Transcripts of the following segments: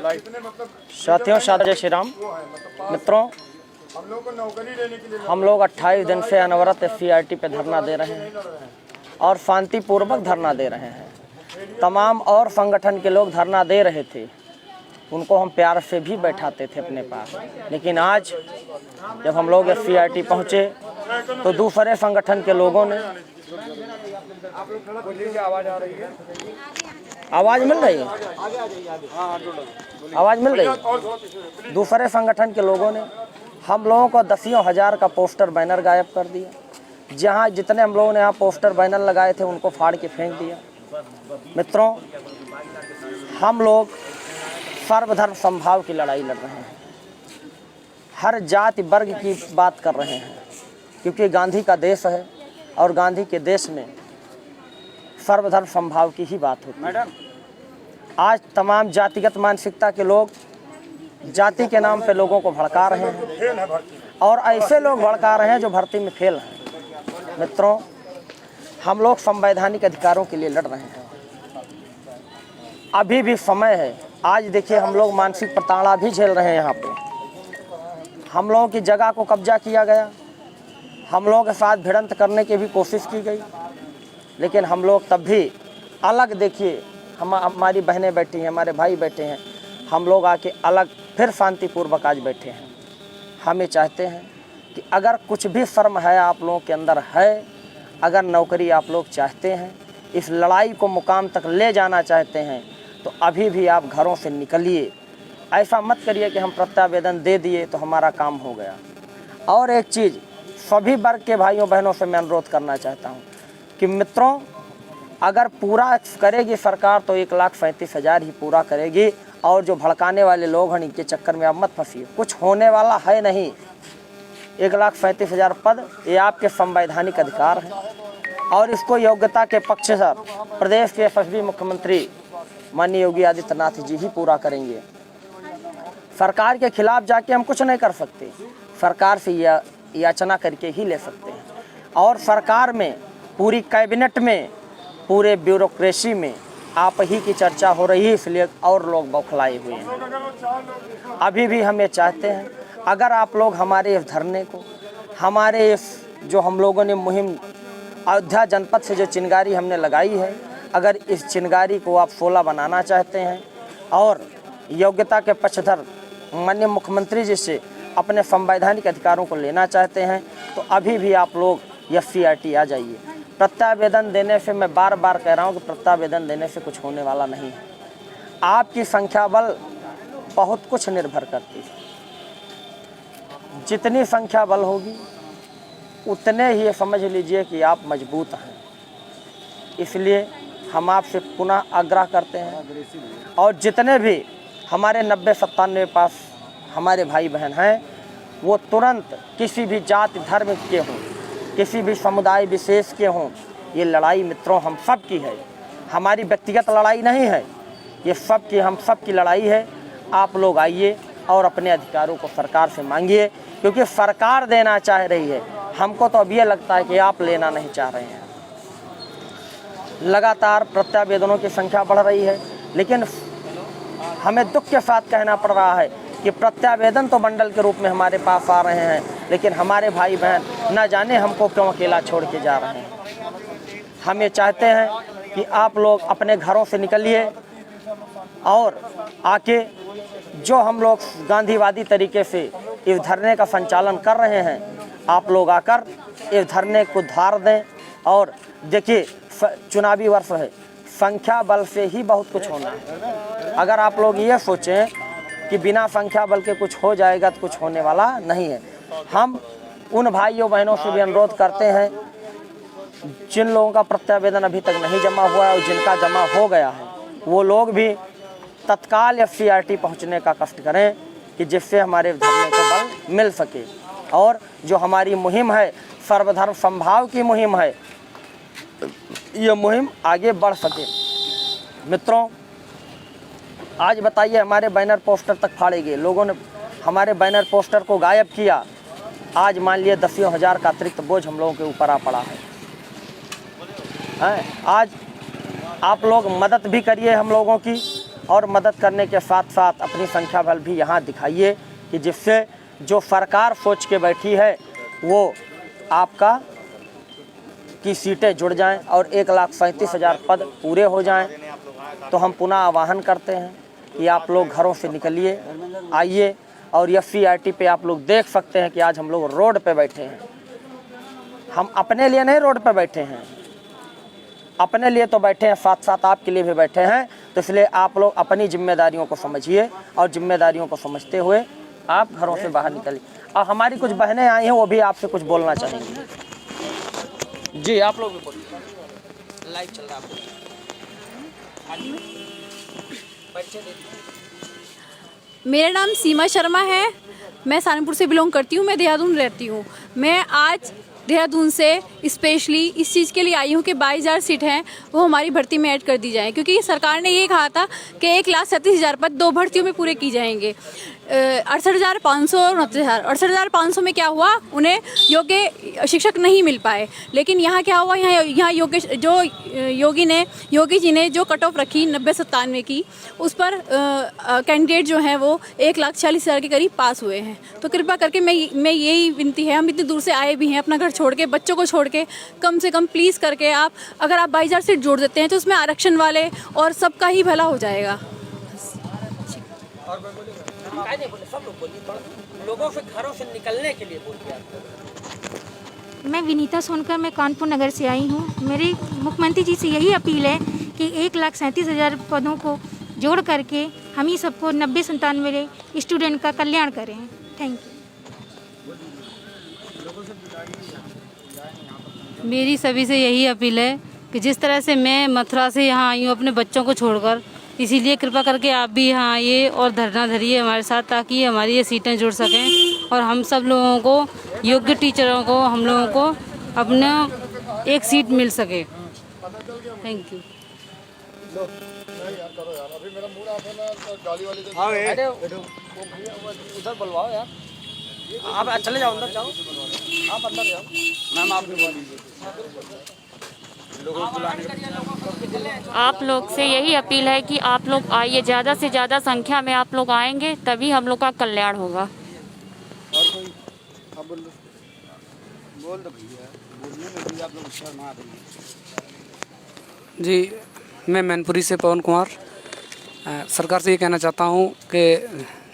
साथियों, जय श्री राम। मित्रों, हम लोग 28 दिन से अनवरत SCRT पे धरना दे रहे हैं और शांतिपूर्वक धरना दे रहे हैं। तमाम और संगठन के लोग धरना दे रहे थे, उनको हम प्यार से भी बैठाते थे अपने पास, लेकिन आज जब हम लोग SCRT पहुँचे तो दूसरे संगठन के लोगों ने आवाज़ मिल रही है, आवाज़ मिल रही है। दूसरे संगठन के लोगों ने हम लोगों को दसियों हज़ार का पोस्टर बैनर गायब कर दिया। जहाँ जितने हम लोगों ने यहाँ पोस्टर बैनर लगाए थे उनको फाड़ के फेंक दिया। मित्रों, हम लोग सर्वधर्म समभाव की लड़ाई लड़ रहे हैं, हर जाति वर्ग की बात कर रहे हैं, क्योंकि गांधी का देश है और गांधी के देश में सर्वधर्म समभाव की ही बात होती है। आज तमाम जातिगत मानसिकता के लोग जाति के नाम पे लोगों को भड़का रहे हैं और ऐसे लोग भड़का रहे हैं जो भर्ती में फेल हैं। मित्रों, हम लोग संवैधानिक अधिकारों के लिए लड़ रहे हैं, अभी भी समय है। आज देखिए, हम लोग मानसिक प्रताड़ना भी झेल रहे हैं। यहाँ पे हम लोगों की जगह को कब्जा किया गया, हम लोगों के साथ भिड़ंत करने की भी कोशिश की गई, लेकिन हम लोग तब भी अलग, देखिए हमारी बहनें बैठी हैं, हमारे भाई बैठे हैं, हम लोग आके अलग फिर शांतिपूर्वक आज बैठे हैं। हम ये चाहते हैं कि अगर कुछ भी शर्म है आप लोगों के अंदर है, अगर नौकरी आप लोग चाहते हैं, इस लड़ाई को मुकाम तक ले जाना चाहते हैं, तो अभी भी आप घरों से निकलिए। ऐसा मत करिए कि हम प्रत्यावेदन दे दिए तो हमारा काम हो गया। और एक चीज़ सभी वर्ग के भाइयों बहनों से मैं अनुरोध करना चाहता हूँ कि मित्रों, अगर पूरा करेगी सरकार तो 1,37,000 ही पूरा करेगी, और जो भड़काने वाले लोग हैं इनके चक्कर में आप मत फंसिए। कुछ होने वाला है नहीं। 1,37,000 पद ये आपके संवैधानिक अधिकार हैं और इसको योग्यता के पक्ष से प्रदेश के यशस्वी मुख्यमंत्री माननीय योगी आदित्यनाथ जी ही पूरा करेंगे। सरकार के खिलाफ जाके हम कुछ नहीं कर सकते, सरकार से याचना करके ही ले सकते हैं। और सरकार में, पूरी कैबिनेट में, पूरे ब्यूरोक्रेसी में आप ही की चर्चा हो रही है, इसलिए और लोग बौखलाए हुए हैं। अभी भी हम ये चाहते हैं, अगर आप लोग हमारे इस धरने को, हमारे इस जो हम लोगों ने मुहिम अयोध्या जनपद से जो चिंगारी हमने लगाई है, अगर इस चिंगारी को आप 16 बनाना चाहते हैं और योग्यता के पक्षधर माननीय मुख्यमंत्री जी से अपने संवैधानिक अधिकारों को लेना चाहते हैं, तो अभी भी आप लोग SCRT आ जाइए। प्रत्यावेदन देने से, मैं बार बार कह रहा हूँ कि प्रत्यावेदन देने से कुछ होने वाला नहीं है। आपकी संख्या बल बहुत कुछ निर्भर करती है। जितनी संख्या बल होगी उतने ही समझ लीजिए कि आप मजबूत हैं। इसलिए हम आपसे पुनः आग्रह करते हैं, और जितने भी हमारे 90-97 पास हमारे भाई बहन हैं, वो तुरंत किसी भी जाति धर्म के हों, किसी भी समुदाय विशेष के हों, ये लड़ाई मित्रों हम सब की है। हमारी व्यक्तिगत लड़ाई नहीं है, ये सब की, हम सब की लड़ाई है। आप लोग आइए और अपने अधिकारों को सरकार से मांगिए, क्योंकि सरकार देना चाह रही है। हमको तो अब ये लगता है कि आप लेना नहीं चाह रहे हैं। लगातार प्रत्यावेदनों की संख्या बढ़ रही है, लेकिन हमें दुख के साथ कहना पड़ रहा है कि प्रत्यावेदन तो बंडल के रूप में हमारे पास आ रहे हैं, लेकिन हमारे भाई बहन न जाने हमको क्यों अकेला छोड़ के जा रहे हैं। हम ये चाहते हैं कि आप लोग अपने घरों से निकलिए और आके जो हम लोग गांधीवादी तरीके से इस धरने का संचालन कर रहे हैं, आप लोग आकर इस धरने को धार दें। और देखिए, चुनावी वर्ष है, संख्या बल से ही बहुत कुछ होना है। अगर आप लोग ये सोचें कि बिना संख्या बल के कुछ हो जाएगा तो कुछ होने वाला नहीं है। हम उन भाइयों बहनों से भी अनुरोध करते हैं जिन लोगों का प्रत्यावेदन अभी तक नहीं जमा हुआ है और जिनका जमा हो गया है, वो लोग भी तत्काल SCRT पहुंचने का कष्ट करें, कि जिससे हमारे धरने को बल मिल सके और जो हमारी मुहिम है, सर्वधर्म समभाव की मुहिम है, ये मुहिम आगे बढ़ सके। मित्रों, आज बताइए, हमारे बैनर पोस्टर तक फाड़े गए, लोगों ने हमारे बैनर पोस्टर को गायब किया। आज मान लिए दसियों हज़ार का अतिरिक्त बोझ हम लोगों के ऊपर आ पड़ा है। आज आप लोग मदद भी करिए हम लोगों की, और मदद करने के साथ साथ अपनी संख्या बल भी यहाँ दिखाइए कि जिससे जो सरकार सोच के बैठी है वो आपका की सीटें जुड़ जाएं और 1,37,000 पद पूरे हो जाएं। तो हम पुनः आह्वान करते हैं कि आप लोग घरों से निकलिए, आइए। और SC/RT पे आप लोग देख सकते हैं कि आज हम लोग रोड पे बैठे हैं। हम अपने लिए नहीं रोड पे बैठे हैं, अपने लिए तो बैठे हैं, साथ साथ आपके लिए भी बैठे हैं। तो इसलिए आप लोग अपनी जिम्मेदारियों को समझिए और जिम्मेदारियों को समझते हुए आप घरों से बाहर निकलिए। और हमारी कुछ बहनें आई हैं, वो भी आपसे कुछ बोलना चाहेंगी। जी आप लोग भी बोलिए, लाइव चल रहा है। मेरा नाम सीमा शर्मा है, मैं सहारनपुर से बिलोंग करती हूँ, मैं देहरादून रहती हूँ। मैं आज देहरादून से स्पेशली इस चीज़ के लिए आई हूँ कि 22,000 सीट हैं वो हमारी भर्ती में ऐड कर दी जाएँ, क्योंकि सरकार ने ये कहा था कि 1,37,000 पद 2 भर्तियों में पूरे की जाएंगे। 68,500 और 69,000। 68,500 में क्या हुआ, उन्हें योग्य शिक्षक नहीं मिल पाए। लेकिन यहाँ क्या हुआ, यहाँ योगी जी ने जो कट ऑफ रखी 90-97 की, उस पर कैंडिडेट जो हैं वो 1,46,000 के करीब पास हुए हैं। तो कृपया करके मैं यही विनती है, हम इतनी दूर से आए भी हैं अपना घर छोड़ के, बच्चों को छोड़ के, कम से कम प्लीज़ करके आप अगर आप 22,000 सीट जोड़ देते हैं तो उसमें आरक्षण वाले और सबका ही भला हो जाएगा। सब लोग बोलिए, थोड़ा लोगों से घरों से निकलने के लिए बोलिए। मैं विनीता सोनकर, मैं कानपुर नगर से आई हूँ। मेरी मुख्यमंत्री जी से यही अपील है कि 1,37,000 पदों को जोड़ करके हम ही सबको 90-97 स्टूडेंट का कल्याण करें। Thank you. मेरी सभी से यही अपील है कि जिस तरह से मैं मथुरा से यहाँ आई हूँ अपने बच्चों को छोड़कर, इसीलिए कृपा करके आप भी यहाँ आइए और धरना धरिए हमारे साथ, ताकि हमारी ये सीटें जुड़ सकें और हम सब लोगों को, योग्य टीचरों को, हम लोगों को अपना एक सीट मिल सके। Thank you. उधर बुलवाओ यार, आप चले जाओ, अंदर जाओ, आप अंदर जाओ। मैम आप आप लोग से यही अपील है कि आप लोग आइए, ज़्यादा से ज़्यादा संख्या में आप लोग आएंगे तभी हम लोग का कल्याण होगा। और कोई बोल दो भैया, बोलने में भी आप लोग शर्मा रही हैं। जी, मैं मैनपुरी से पवन कुमार। सरकार से ये कहना चाहता हूँ कि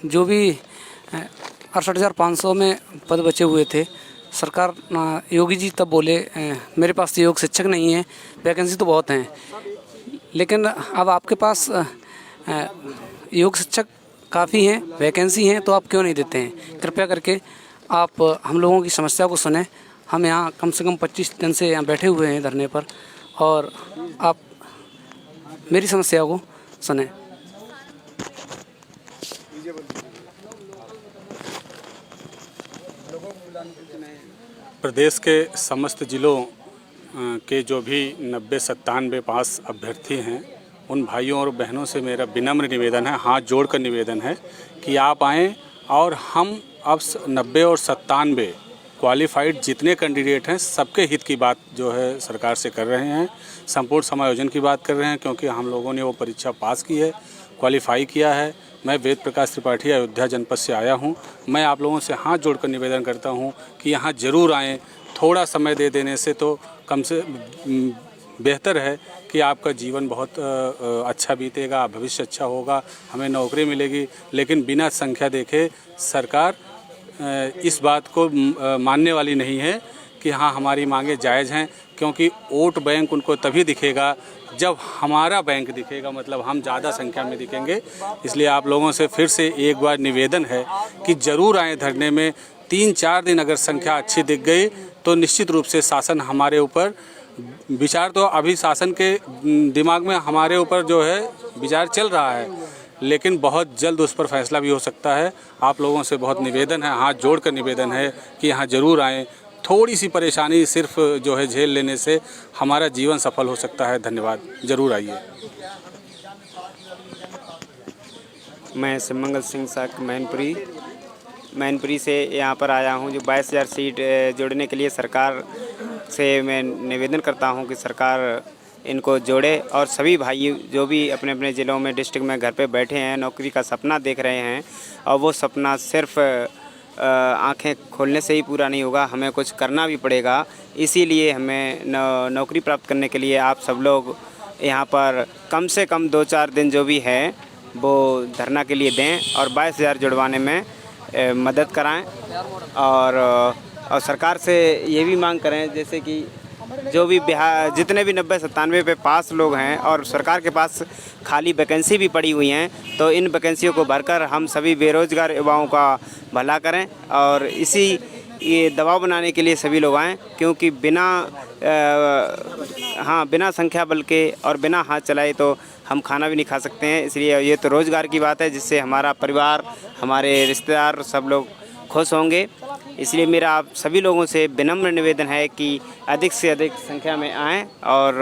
जो भी 68,500 में पद बचे हुए थे, सरकार, योगी जी तब बोले मेरे पास तो योग शिक्षक नहीं है, वैकेंसी तो बहुत हैं, लेकिन अब आपके पास योग शिक्षक काफ़ी हैं, वैकेंसी हैं, तो आप क्यों नहीं देते हैं? कृपया करके आप हम लोगों की समस्या को सुने। हम यहाँ कम से कम 25 दिन से यहाँ बैठे हुए हैं धरने पर, और आप मेरी समस्या को सुने। प्रदेश के समस्त जिलों के जो भी 90-97 पास अभ्यर्थी हैं, उन भाइयों और बहनों से मेरा विनम्र निवेदन है, हाथ जोड़कर निवेदन है कि आप आएँ और हम अब 90 और 97 क्वालिफाइड जितने कैंडिडेट हैं सबके हित की बात जो है सरकार से कर रहे हैं, संपूर्ण समायोजन की बात कर रहे हैं, क्योंकि हम लोगों ने वो परीक्षा पास की है, क्वालिफाई किया है। मैं वेद प्रकाश त्रिपाठी अयोध्या जनपद से आया हूं। मैं आप लोगों से हाथ जोड़कर निवेदन करता हूं कि यहां ज़रूर आएँ। थोड़ा समय दे देने से तो कम से बेहतर है कि आपका जीवन बहुत अच्छा बीतेगा, भविष्य अच्छा होगा, हमें नौकरी मिलेगी। लेकिन बिना संख्या देखे सरकार इस बात को मानने वाली नहीं है कि हाँ हमारी मांगे जायज़ हैं, क्योंकि वोट बैंक उनको तभी दिखेगा जब हमारा बैंक दिखेगा, मतलब हम ज़्यादा संख्या में दिखेंगे। इसलिए आप लोगों से फिर से एक बार निवेदन है कि ज़रूर आएँ धरने में। 3-4 दिन अगर संख्या अच्छी दिख गई तो निश्चित रूप से शासन हमारे ऊपर विचार, तो अभी शासन के दिमाग में हमारे ऊपर जो है विचार चल रहा है, लेकिन बहुत जल्द उस पर फैसला भी हो सकता है। आप लोगों से बहुत निवेदन है, हाथ जोड़कर निवेदन है कि यहाँ ज़रूर आएँ। थोड़ी सी परेशानी सिर्फ जो है झेल लेने से हमारा जीवन सफल हो सकता है। धन्यवाद, ज़रूर आइए। मैं शिवमंगल सिंह साक मैनपुरी से यहाँ पर आया हूँ। जो 22,000 सीट जोड़ने के लिए सरकार से मैं निवेदन करता हूँ कि सरकार इनको जोड़े और सभी भाई जो भी अपने अपने ज़िलों में डिस्ट्रिक्ट में घर पे बैठे हैं, नौकरी का सपना देख रहे हैं, और वो सपना सिर्फ आंखें खोलने से ही पूरा नहीं होगा, हमें कुछ करना भी पड़ेगा। इसीलिए हमें नौकरी प्राप्त करने के लिए आप सब लोग यहाँ पर कम से कम 2-4 दिन जो भी है वो धरना के लिए दें और 22,000 जुड़वाने में मदद कराएं। और सरकार से ये भी मांग करें जैसे कि जो भी बिहार जितने भी 90-97 पे पास लोग हैं और सरकार के पास खाली वैकेंसी भी पड़ी हुई हैं, तो इन वैकेंसियों को भरकर हम सभी बेरोज़गार युवाओं का भला करें। और इसी ये दबाव बनाने के लिए सभी लोग आएँ, क्योंकि बिना संख्या बल के और बिना हाथ चलाए तो हम खाना भी नहीं खा सकते हैं। इसलिए ये तो रोज़गार की बात है जिससे हमारा परिवार, हमारे रिश्तेदार सब लोग खुश होंगे। इसलिए मेरा आप सभी लोगों से विनम्र निवेदन है कि अधिक से अधिक संख्या में आएँ और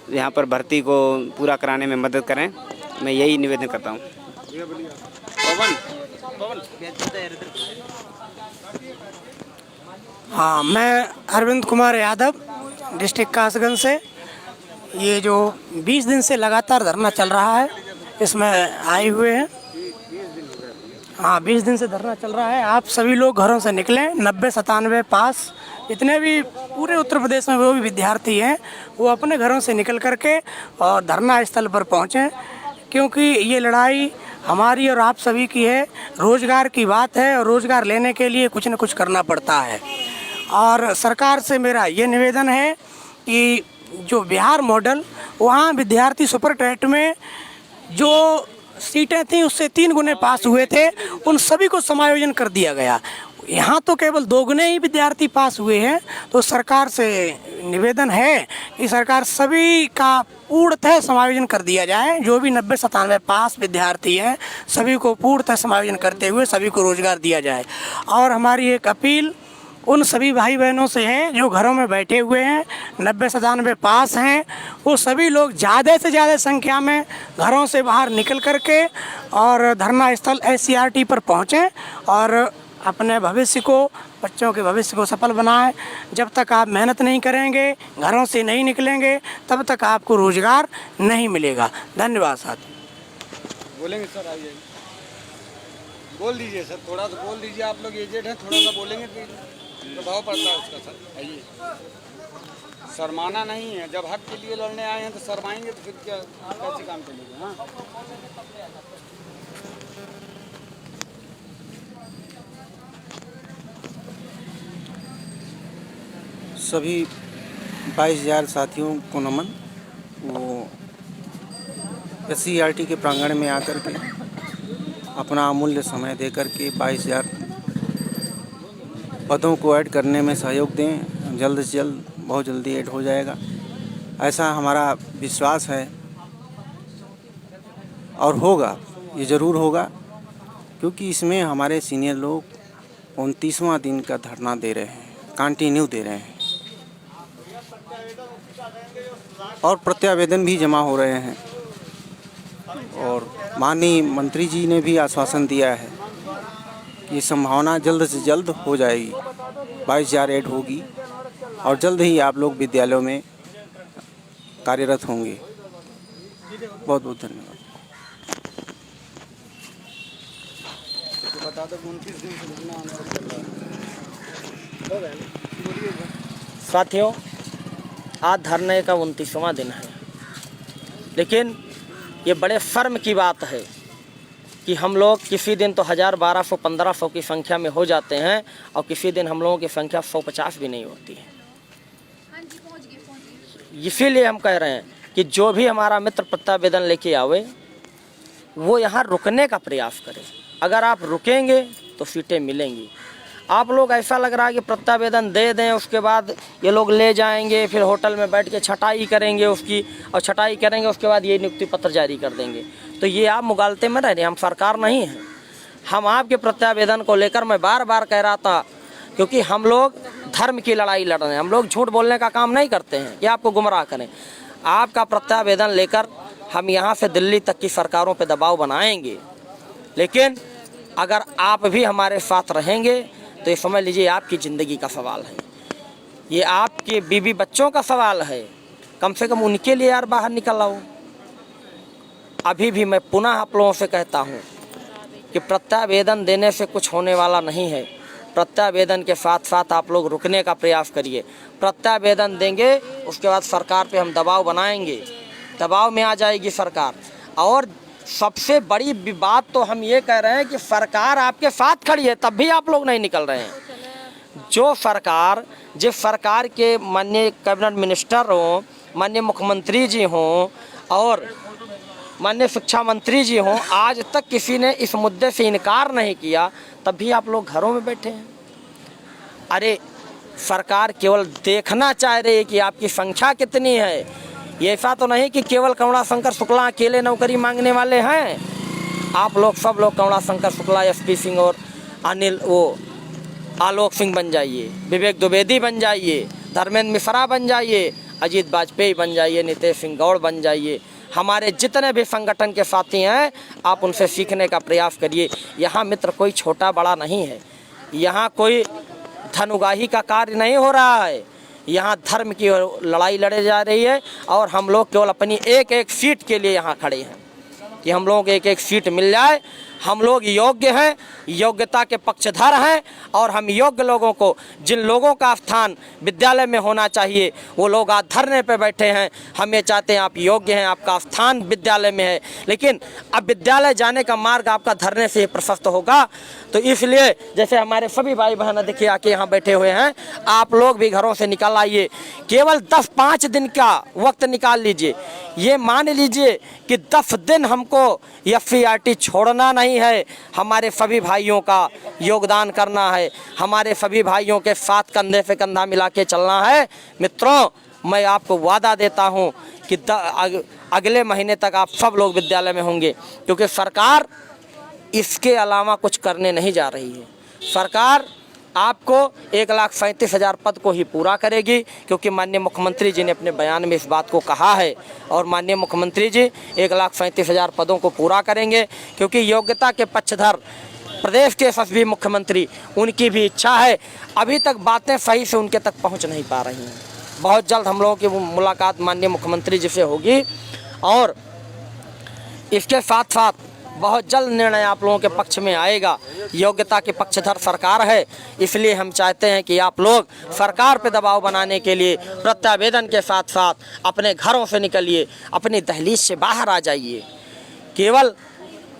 यहाँ पर भर्ती को पूरा कराने में मदद करें। मैं यही निवेदन करता हूँ। हाँ, मैं अरविंद कुमार यादव डिस्ट्रिक्ट कासगंज से। ये जो 20 दिन से लगातार धरना चल रहा है इसमें आए हुए हैं। हाँ, 20 दिन से धरना चल रहा है। आप सभी लोग घरों से निकलें। 90-97 पास जितने भी पूरे उत्तर प्रदेश में वो भी विद्यार्थी हैं, वो अपने घरों से निकल करके और धरना स्थल पर पहुँचें, क्योंकि ये लड़ाई हमारी और आप सभी की है। रोज़गार की बात है और रोज़गार लेने के लिए कुछ न कुछ करना पड़ता है। और सरकार से मेरा ये निवेदन है कि जो बिहार मॉडल, वहाँ विद्यार्थी सुपर टेट में जो सीटें थी उससे 3 गुने पास हुए थे, उन सभी को समायोजन कर दिया गया। यहाँ तो केवल 2 गुने ही विद्यार्थी पास हुए हैं। तो सरकार से निवेदन है कि सरकार सभी का पूर्णतः समायोजन कर दिया जाए। जो भी 90-97 पास विद्यार्थी हैं सभी को पूर्णतः समायोजन करते हुए सभी को रोज़गार दिया जाए। और हमारी एक अपील उन सभी भाई बहनों से है जो घरों में बैठे हुए हैं, 90-97 पास हैं, वो सभी लोग ज़्यादा से ज़्यादा संख्या में घरों से बाहर निकल करके और धरना स्थल SCRT पर पहुँचें और अपने भविष्य को, बच्चों के भविष्य को सफल बनाएं। जब तक आप मेहनत नहीं करेंगे, घरों से नहीं निकलेंगे, तब तक आपको रोज़गार नहीं मिलेगा। धन्यवाद साथी। बोलेंगे सर, आइए बोल दीजिए सर, थोड़ा सा बोल दीजिए। आप लोग एजेड हैं, थोड़ा सा बोलेंगे तो प्रभाव पड़ता है उसका। सर आइए, शर्माना नहीं है। जब हक के लिए लड़ने आए हैं तो शर्माएंगे तो फिर क्या, कैसे काम चलेगा। हाँ, सभी 22,000 साथियों को नमन। वो SCRT के प्रांगण में आकर के अपना अमूल्य समय देकर के 22,000 पदों को ऐड करने में सहयोग दें। जल्द से जल्द, बहुत जल्दी ऐड हो जाएगा, ऐसा हमारा विश्वास है। और होगा, ये ज़रूर होगा, क्योंकि इसमें हमारे सीनियर लोग 29वां दिन का धरना दे रहे हैं, कंटिन्यू दे रहे हैं और प्रत्यावेदन भी जमा हो रहे हैं। और माननीय मंत्री जी ने भी आश्वासन दिया है कि संभावना जल्द से जल्द हो जाएगी, 22,000 ऐड होगी और जल्द ही आप लोग विद्यालयों में कार्यरत होंगे। बहुत बहुत धन्यवाद। बता दो 29 दिन से लगना आने। साथियों, आज धरने का 29वां दिन है, लेकिन ये बड़े शर्म की बात है कि हम लोग किसी दिन तो 1000, 1200, 1500 की संख्या में हो जाते हैं और किसी दिन हम लोगों की संख्या 150 भी नहीं होती है। इसीलिए हम कह रहे हैं कि जो भी हमारा मित्र प्रत्यावेदन लेके आवे वो यहाँ रुकने का प्रयास करे। अगर आप रुकेंगे तो सीटें मिलेंगी। आप लोग ऐसा लग रहा है कि प्रत्यावेदन दे दें, उसके बाद ये लोग ले जाएंगे, फिर होटल में बैठ के छटाई करेंगे उसकी, और छटाई करेंगे उसके बाद ये नियुक्ति पत्र जारी कर देंगे। तो ये आप मुगालते में रह रहे हैं, हम सरकार नहीं हैं। हम आपके प्रत्यावेदन को लेकर मैं बार बार कह रहा था, क्योंकि हम लोग धर्म की लड़ाई लड़ रहे हैं। हम लोग झूठ बोलने का काम नहीं करते हैं कि आपको गुमराह करें। आपका प्रत्यावेदन लेकर हम यहाँ से दिल्ली तक की सरकारों पर दबाव बनाएंगे, लेकिन अगर आप भी हमारे साथ रहेंगे तो ये समझ लीजिए आपकी ज़िंदगी का सवाल है, ये आपके बीवी बच्चों का सवाल है, कम से कम उनके लिए यार बाहर निकल आओ। अभी भी मैं पुनः आप लोगों से कहता हूँ कि प्रत्यावेदन देने से कुछ होने वाला नहीं है। प्रत्यावेदन के साथ साथ आप लोग रुकने का प्रयास करिए। प्रत्यावेदन देंगे, उसके बाद सरकार पे हम दबाव बनाएंगे, दबाव में आ जाएगी सरकार। और सबसे बड़ी बात तो हम ये कह रहे हैं कि सरकार आपके साथ खड़ी है, तब भी आप लोग नहीं निकल रहे हैं। जो सरकार, जिस सरकार के माननीय कैबिनेट मिनिस्टर हों, माननीय मुख्यमंत्री जी हों और माननीय शिक्षा मंत्री जी हों, आज तक किसी ने इस मुद्दे से इनकार नहीं किया, तब भी आप लोग घरों में बैठे हैं। अरे सरकार केवल देखना चाह रही है कि आपकी संख्या कितनी है। ये ऐसा तो नहीं कि केवल करुणा शंकर शुक्ला अकेले नौकरी मांगने वाले हैं। आप लोग सब लोग करुणा शंकर शुक्ला, एसपी सिंह और अनिल आलोक सिंह बन जाइए, विवेक द्विवेदी बन जाइए, धर्मेंद्र मिश्रा बन जाइए, अजीत वाजपेयी बन जाइए, नितेश सिंह गौड़ बन जाइए। हमारे जितने भी संगठन के साथी हैं, आप उनसे सीखने का प्रयास करिए। यहाँ मित्र कोई छोटा बड़ा नहीं है, यहाँ कोई धन उगाही का कार्य नहीं हो रहा है। यहाँ धर्म की लड़ाई लड़े जा रही है और हम लोग केवल अपनी एक एक सीट के लिए यहाँ खड़े हैं कि हम लोग एक एक सीट मिल जाए। हम लोग योग्य हैं, योग्यता के पक्षधर हैं और हम योग्य लोगों को, जिन लोगों का स्थान विद्यालय में होना चाहिए, वो लोग आज धरने पे बैठे हैं। हम ये चाहते हैं आप योग्य हैं, आपका स्थान विद्यालय में है, लेकिन अब विद्यालय जाने का मार्ग आपका धरने से ही प्रशस्त होगा। तो इसलिए जैसे हमारे सभी भाई बहन देखिए आके यहाँ बैठे हुए हैं, आप लोग भी घरों से निकल आइए। केवल 10-5 दिन का वक्त निकाल लीजिए। ये मान लीजिए कि 10 दिन हमको FCRT छोड़ना नहीं है, हमारे सभी भाइयों का योगदान करना है, हमारे सभी भाइयों के साथ कंधे से कंधा मिला के चलना है। मित्रों, मैं आपको वादा देता हूँ कि अगले महीने तक आप सब लोग विद्यालय में होंगे, क्योंकि सरकार इसके अलावा कुछ करने नहीं जा रही है। सरकार आपको 1,37,000 पद को ही पूरा करेगी, क्योंकि माननीय मुख्यमंत्री जी ने अपने बयान में इस बात को कहा है और माननीय मुख्यमंत्री जी 1,37,000 पदों को पूरा करेंगे, क्योंकि योग्यता के पक्षधर प्रदेश के यशस्वी मुख्यमंत्री, उनकी भी इच्छा है। अभी तक बातें सही से उनके तक पहुंच नहीं पा रही हैं। बहुत जल्द हम लोगों की मुलाकात माननीय मुख्यमंत्री जी से होगी और इसके साथ साथ बहुत जल्द निर्णय आप लोगों के पक्ष में आएगा। योग्यता के पक्षधर सरकार है, इसलिए हम चाहते हैं कि आप लोग सरकार पे दबाव बनाने के लिए प्रत्यावेदन के साथ साथ अपने घरों से निकलिए, अपनी दहलीज से बाहर आ जाइए। केवल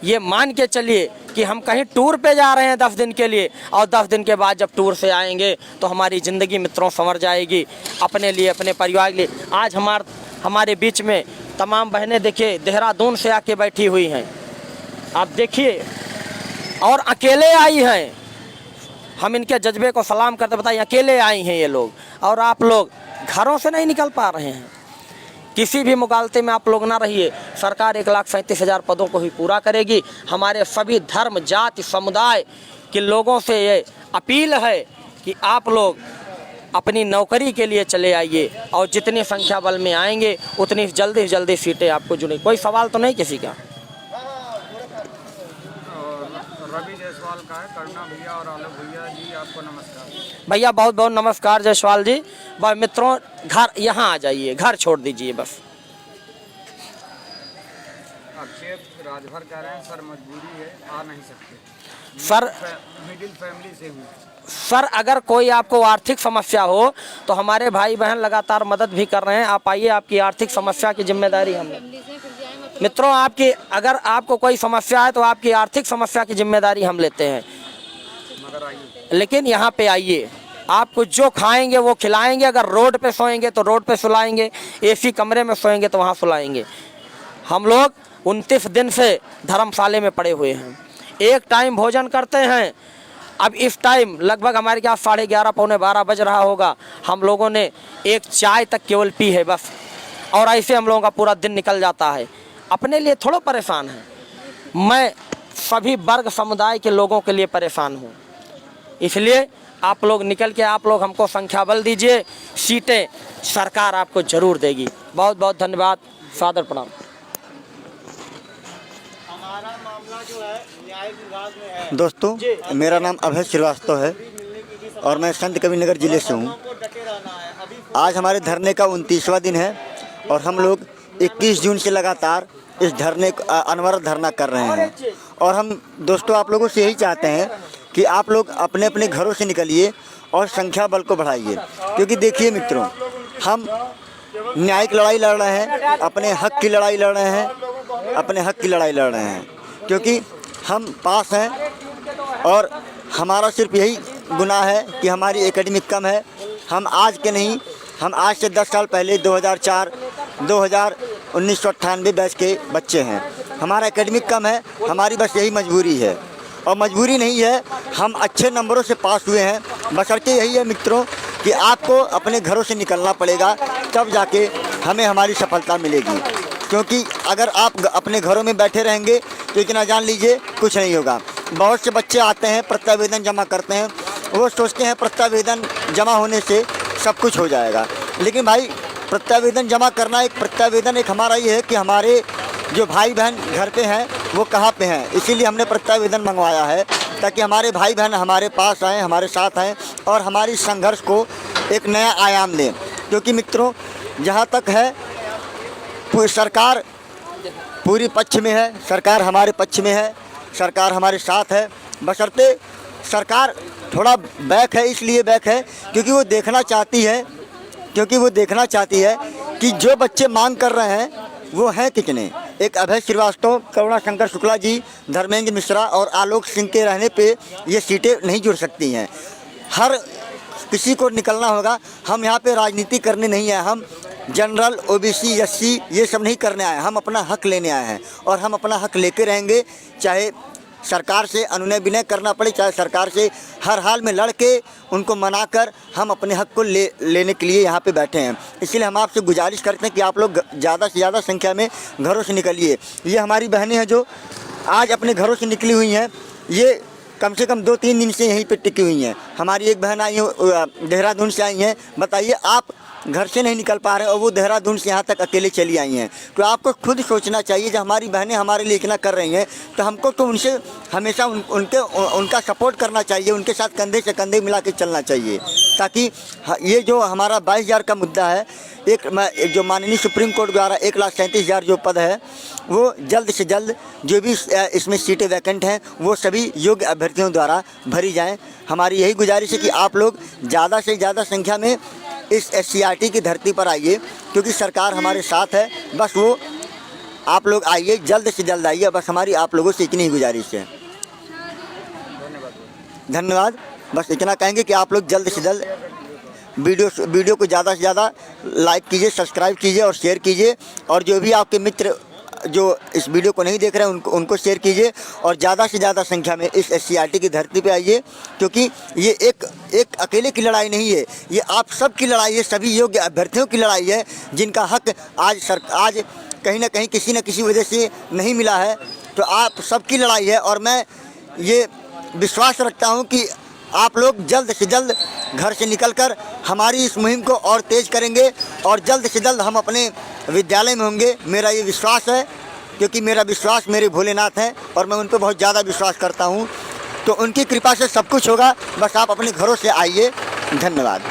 ये मान के चलिए कि हम कहीं टूर पे जा रहे हैं 10 दिन के लिए, और 10 दिन के बाद जब टूर से आएंगे तो हमारी ज़िंदगी मित्रों संवर जाएगी, अपने लिए, अपने परिवार के लिए। आज हमारे बीच में तमाम बहनें देखिए देहरादून से आके बैठी हुई हैं, आप देखिए, और अकेले आई हैं। हम इनके जज्बे को सलाम करते बताइए, अकेले आई हैं ये लोग, और आप लोग घरों से नहीं निकल पा रहे हैं। किसी भी मुगालते में आप लोग ना रहिए। सरकार 1,37,000 पदों को ही पूरा करेगी। हमारे सभी धर्म, जाति, समुदाय के लोगों से ये अपील है कि आप लोग अपनी नौकरी के लिए चले आइए और जितनी संख्या बल में आएंगे उतनी जल्दी से जल्दी सीटें आपको जुड़ेंगी। कोई सवाल तो नहीं किसी का? रवि जायसवाल का है। करुणा भैया और आलोक भैया जी, आपको नमस्कार। भैया बहुत बहुत नमस्कार जायसवाल जी। बस मित्रों, घर यहाँ आ जाइए, घर छोड़ दीजिए बस। अक्षय राजभर कह रहे हैं सर मजबूरी है, आ नहीं सकते। सर मिडिल फैमिली से हूँ सर, अगर कोई आपको आर्थिक समस्या हो तो हमारे भाई बहन लगातार मदद भी कर रहे हैं। आप आइए, आपकी आर्थिक समस्या की जिम्मेदारी हमने। मित्रों, अगर आपको कोई समस्या है तो आपकी आर्थिक समस्या की जिम्मेदारी हम लेते हैं, लेकिन यहाँ पे आइए, आपको जो खाएंगे वो खिलाएंगे। अगर रोड पे सोएंगे तो रोड पे सुलाएंगे, AC कमरे में सोएंगे तो वहाँ सुलाएंगे। हम लोग 29 दिन से धर्मशाले में पड़े हुए हैं, एक टाइम भोजन करते हैं। अब इस टाइम लगभग हमारे क्या 11:30 पौने 12 बज रहा होगा, हम लोगों ने एक चाय तक केवल पी है बस, और ऐसे हम लोगों का पूरा दिन निकल जाता है। अपने लिए थोड़ा परेशान है, मैं सभी वर्ग समुदाय के लोगों के लिए परेशान हूँ। इसलिए आप लोग निकल के, आप लोग हमको संख्या बल दीजिए, सीटें सरकार आपको जरूर देगी। बहुत बहुत धन्यवाद, सादर प्रणाम। हमारा मामला जो है न्याय विभाग में है। दोस्तों, मेरा नाम अभय श्रीवास्तव है और मैं संत कबीर नगर जिले से हूँ। आज हमारे धरने का 29वां दिन है। और हम लोग 21 जून से लगातार इस धरने अनवरत धरना कर रहे हैं। और हम दोस्तों आप लोगों से यही चाहते हैं कि आप लोग अपने अपने घरों से निकलिए और संख्या बल को बढ़ाइए, क्योंकि देखिए मित्रों, हम न्यायिक लड़ाई लड़ रहे हैं, अपने हक की लड़ाई लड़ रहे हैं, अपने हक की लड़ाई लड़ रहे हैं, क्योंकि हम पास हैं और हमारा सिर्फ यही गुनाह है कि हमारी एकेडमिक कम है। हम आज के नहीं, हम आज से 10 साल पहले 2004 1998 बैच के बच्चे हैं। हमारा एकेडमिक कम है, हमारी बस यही मजबूरी है, और मजबूरी नहीं है, हम अच्छे नंबरों से पास हुए हैं। बशर्ते यही है मित्रों कि आपको अपने घरों से निकलना पड़ेगा, तब जाके हमें हमारी सफलता मिलेगी। क्योंकि अगर आप अपने घरों में बैठे रहेंगे तो इतना जान लीजिए कुछ नहीं होगा। बहुत से बच्चे आते हैं, प्रत्यावेदन जमा करते हैं, वो सोचते हैं प्रत्यावेदन जमा होने से सब कुछ हो जाएगा। लेकिन भाई प्रत्यावेदन जमा करना, एक प्रत्यावेदन एक हमारा ये है कि हमारे जो भाई बहन घर पे हैं वो कहाँ पे हैं, इसीलिए हमने प्रत्यावेदन मंगवाया है, ताकि हमारे भाई बहन हमारे पास आएँ, हमारे साथ आएँ और हमारी संघर्ष को एक नया आयाम दें। क्योंकि मित्रों, जहाँ तक है सरकार पूरी पक्ष में है, सरकार हमारे पक्ष में है, सरकार हमारे साथ है। बशर्ते सरकार थोड़ा बैक है, इसलिए बैक है क्योंकि वो देखना चाहती है कि जो बच्चे मांग कर रहे हैं वो हैं कितने। एक अभय श्रीवास्तव, करुणा शंकर शुक्ला जी, धर्मेंद्र मिश्रा और आलोक सिंह के रहने पे ये सीटें नहीं जुड़ सकती हैं। हर किसी को निकलना होगा। हम यहाँ पे राजनीति करने नहीं आए, हम जनरल, ओबीसी, एससी ये सब नहीं करने आए, हम अपना हक लेने आए हैं और हम अपना हक लेके रहेंगे। चाहे सरकार से अनुनय विनय करना पड़े, चाहे सरकार से हर हाल में लड़ के उनको मनाकर हम अपने हक को लेने के लिए यहाँ पे बैठे हैं। इसलिए हम आपसे गुजारिश करते हैं कि आप लोग ज़्यादा से ज़्यादा संख्या में घरों से निकलिए। ये हमारी बहनें हैं जो आज अपने घरों से निकली हुई हैं, ये कम से कम 2-3 दिन से यहीं पे टिकी हुई हैं। हमारी एक बहन आई है, देहरादून से आई हैं। बताइए, आप घर से नहीं निकल पा रहे और वो देहरादून से यहाँ तक अकेले चली आई हैं। तो आपको खुद सोचना चाहिए, जब हमारी बहनें हमारे लिए इतना कर रही हैं तो हमको तो उनसे हमेशा उनका सपोर्ट करना चाहिए, उनके साथ कंधे से कंधे मिला के चलना चाहिए, ताकि ये जो हमारा 22,000 का मुद्दा है, एक जो माननीय सुप्रीम कोर्ट द्वारा 1,37,000 जो पद है वो जल्द से जल्द जो भी इसमें सीटें वैकेंट हैं वो सभी योग्य अभ्यर्थियों द्वारा भरी जाएं। हमारी यही गुजारिश है कि आप लोग ज़्यादा से ज़्यादा संख्या में इस SCRT की धरती पर आइए, क्योंकि सरकार हमारे साथ है। बस वो आप लोग आइए, जल्द से जल्द आइए, बस हमारी आप लोगों से इतनी ही गुजारिश है। धन्यवाद। बस इतना कहेंगे कि आप लोग जल्द से जल्द वीडियो को ज़्यादा से ज़्यादा लाइक कीजिए, सब्सक्राइब कीजिए और शेयर कीजिए, और जो भी आपके मित्र जो इस वीडियो को नहीं देख रहे हैं उनको शेयर कीजिए, और ज़्यादा से ज़्यादा संख्या में इस SCRT की धरती पे आइए, क्योंकि ये एक अकेले की लड़ाई नहीं है, ये आप सब की लड़ाई है, सभी योग्य अभ्यर्थियों की लड़ाई है जिनका हक आज कहीं ना कहीं किसी न किसी वजह से नहीं मिला है। तो आप सबकी लड़ाई है, और मैं ये विश्वास रखता हूँ कि आप लोग जल्द से जल्द घर से निकलकर हमारी इस मुहिम को और तेज़ करेंगे, और जल्द से जल्द हम अपने विद्यालय में होंगे। मेरा ये विश्वास है, क्योंकि मेरा विश्वास मेरे भोलेनाथ हैं और मैं उन पर बहुत ज़्यादा विश्वास करता हूँ। तो उनकी कृपा से सब कुछ होगा। बस आप अपने घरों से आइए। धन्यवाद।